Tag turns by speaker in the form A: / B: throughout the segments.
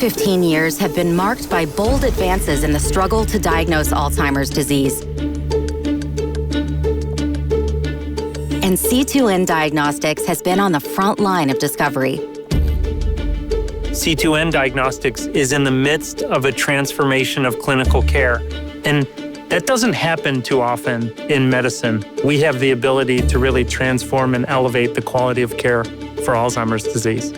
A: 15 years have been marked by bold advances in the struggle to diagnose Alzheimer's disease. And C2N Diagnostics has been on the front line of discovery.
B: C2N Diagnostics is in the midst of a transformation of clinical care. And that doesn't happen too often in medicine. We have the ability to really transform and elevate the quality of care for Alzheimer's disease.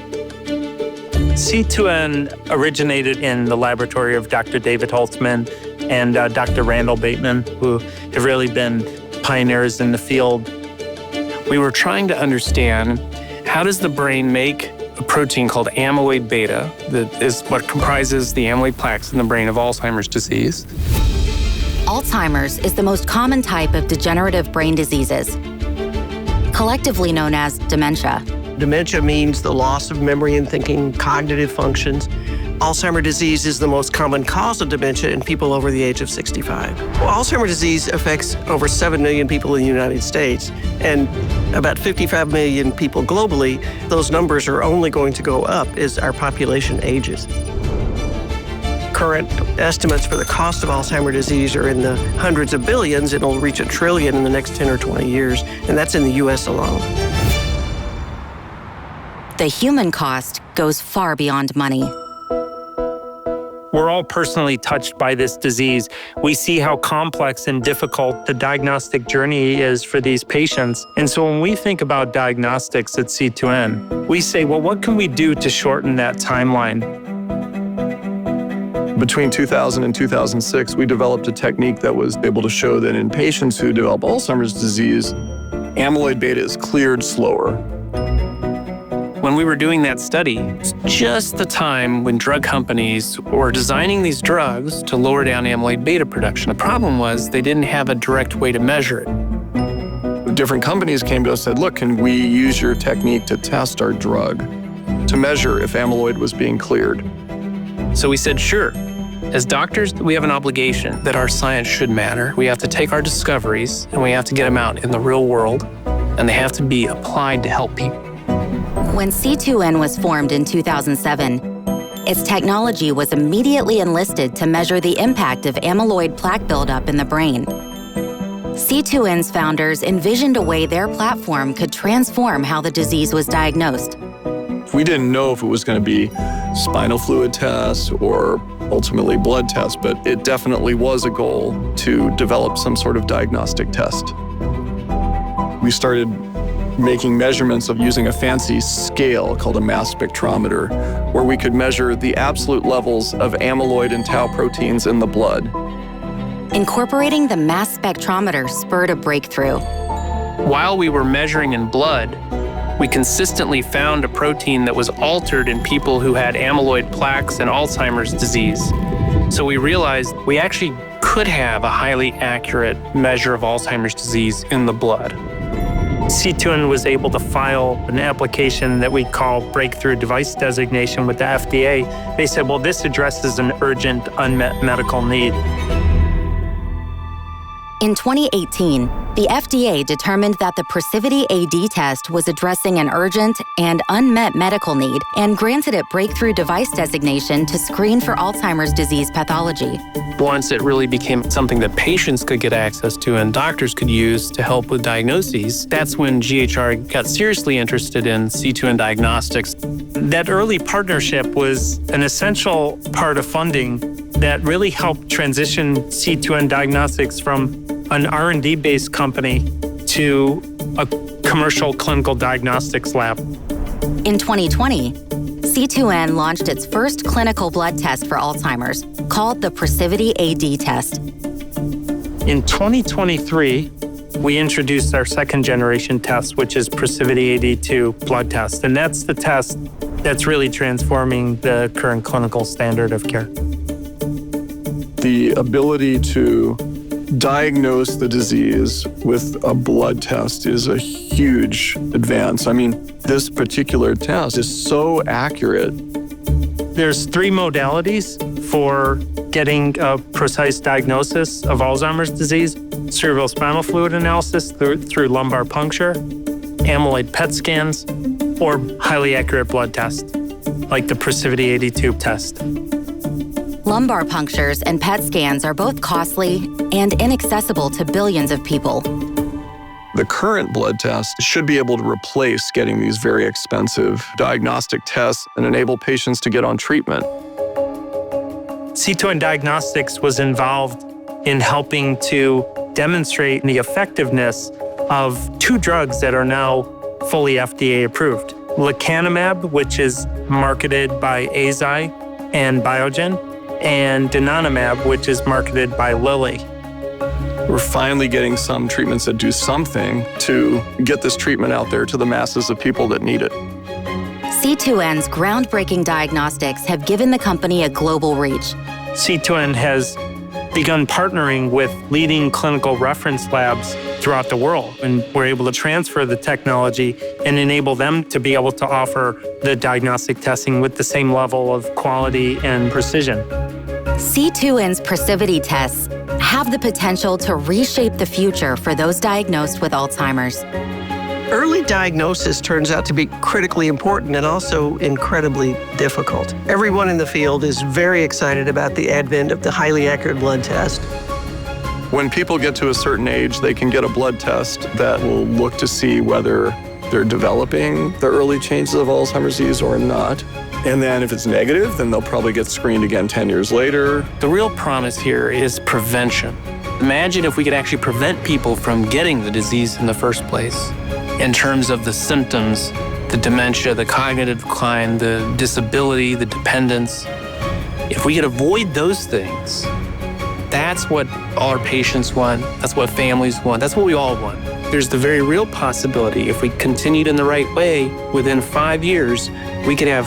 B: C2N originated in the laboratory of Dr. David Holtzman and Dr. Randall Bateman, who have really been pioneers in the field.
C: We were trying to understand, how does the brain make a protein called amyloid beta that is what comprises the amyloid plaques in the brain of Alzheimer's disease?
A: Alzheimer's is the most common type of degenerative brain diseases, collectively known as dementia.
D: Dementia means the loss of memory and thinking, cognitive functions. Alzheimer's disease is the most common cause of dementia in people over the age of 65. Well, Alzheimer's disease affects over 7 million people in the United States and about 55 million people globally. Those numbers are only going to go up as our population ages. Current estimates for the cost of Alzheimer's disease are in the hundreds of billions. It'll reach $1 trillion in the next 10 or 20 years, and that's in the US alone.
A: The human cost goes far beyond money.
B: We're all personally touched by this disease. We see how complex and difficult the diagnostic journey is for these patients. And so when we think about diagnostics at C2N, we say, well, what can we do to shorten that timeline?
E: Between 2000 and 2006, we developed a technique that was able to show that in patients who develop Alzheimer's disease, amyloid beta is cleared slower.
C: When we were doing that study, it's just the time when drug companies were designing these drugs to lower down amyloid beta production. The problem was they didn't have a direct way to measure it.
E: Different companies came to us and said, look, can we use your technique to test our drug to measure if amyloid was being cleared?
C: So we said, sure. As doctors, we have an obligation that our science should matter. We have to take our discoveries and we have to get them out in the real world, and they have to be applied to help people.
A: When C2N was formed in 2007, its technology was immediately enlisted to measure the impact of amyloid plaque buildup in the brain. C2N's founders envisioned a way their platform could transform how the disease was diagnosed.
E: We didn't know if it was going to be spinal fluid tests or ultimately blood tests, but it definitely was a goal to develop some sort of diagnostic test. We started making measurements of using a fancy scale called a mass spectrometer, where we could measure the absolute levels of amyloid and tau proteins in the blood.
A: Incorporating the mass spectrometer spurred a breakthrough.
C: While we were measuring in blood, we consistently found a protein that was altered in people who had amyloid plaques and Alzheimer's disease. So we realized we actually could have a highly accurate measure of Alzheimer's disease in the blood.
B: C2N was able to file an application that we call Breakthrough Device Designation with the FDA. They said, well, this addresses an urgent, unmet medical need.
A: In 2018, the FDA determined that the PrecivityAD test was addressing an urgent and unmet medical need and granted it Breakthrough Device Designation to screen for Alzheimer's disease pathology.
C: Once it really became something that patients could get access to and doctors could use to help with diagnoses, that's when GHR got seriously interested in C2N Diagnostics.
B: That early partnership was an essential part of funding that really helped transition C2N Diagnostics from an R&D-based company to a commercial clinical diagnostics lab.
A: In 2020, C2N launched its first clinical blood test for Alzheimer's, called the PrecivityAD test.
B: In 2023, we introduced our second generation test, which is PrecivityAD2 blood test. And that's the test that's really transforming the current clinical standard of care.
E: The ability to diagnose the disease with a blood test is a huge advance. I mean, this particular test is so accurate.
B: There's 3 modalities for getting a precise diagnosis of Alzheimer's disease: cerebrospinal fluid analysis through lumbar puncture, amyloid PET scans, or highly accurate blood tests. like the Procivity82 test.
A: Lumbar punctures and PET scans are both costly and inaccessible to billions of people.
E: The current blood test should be able to replace getting these very expensive diagnostic tests and enable patients to get on treatment.
B: C2N Diagnostics was involved in helping to demonstrate the effectiveness of two drugs that are now fully FDA approved. Lecanemab, which is marketed by Eisai and Biogen, and donanemab, which is marketed by Lilly.
E: We're finally getting some treatments that do something to get this treatment out there to the masses of people that need it.
A: C2N's groundbreaking diagnostics have given the company a global reach.
B: C2N has begun partnering with leading clinical reference labs throughout the world, and we're able to transfer the technology and enable them to be able to offer the diagnostic testing with the same level of quality and precision.
A: C2N's Procivity tests have the potential to reshape the future for those diagnosed with Alzheimer's.
D: Early diagnosis turns out to be critically important and also incredibly difficult. Everyone in the field is very excited about the advent of the highly accurate blood test.
E: When people get to a certain age, they can get a blood test that will look to see whether they're developing the early changes of Alzheimer's disease or not. And then if it's negative, then they'll probably get screened again 10 years later.
C: The real promise here is prevention. Imagine if we could actually prevent people from getting the disease in the first place. In terms of the symptoms, the dementia, the cognitive decline, the disability, the dependence. If we could avoid those things, that's what all our patients want. That's what families want. That's what we all want. There's the very real possibility, if we continued in the right way, within 5 years, we could have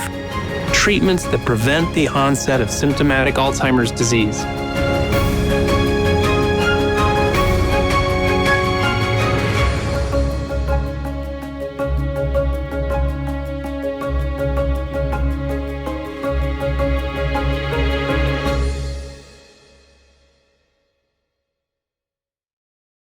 C: treatments that prevent the onset of symptomatic Alzheimer's disease.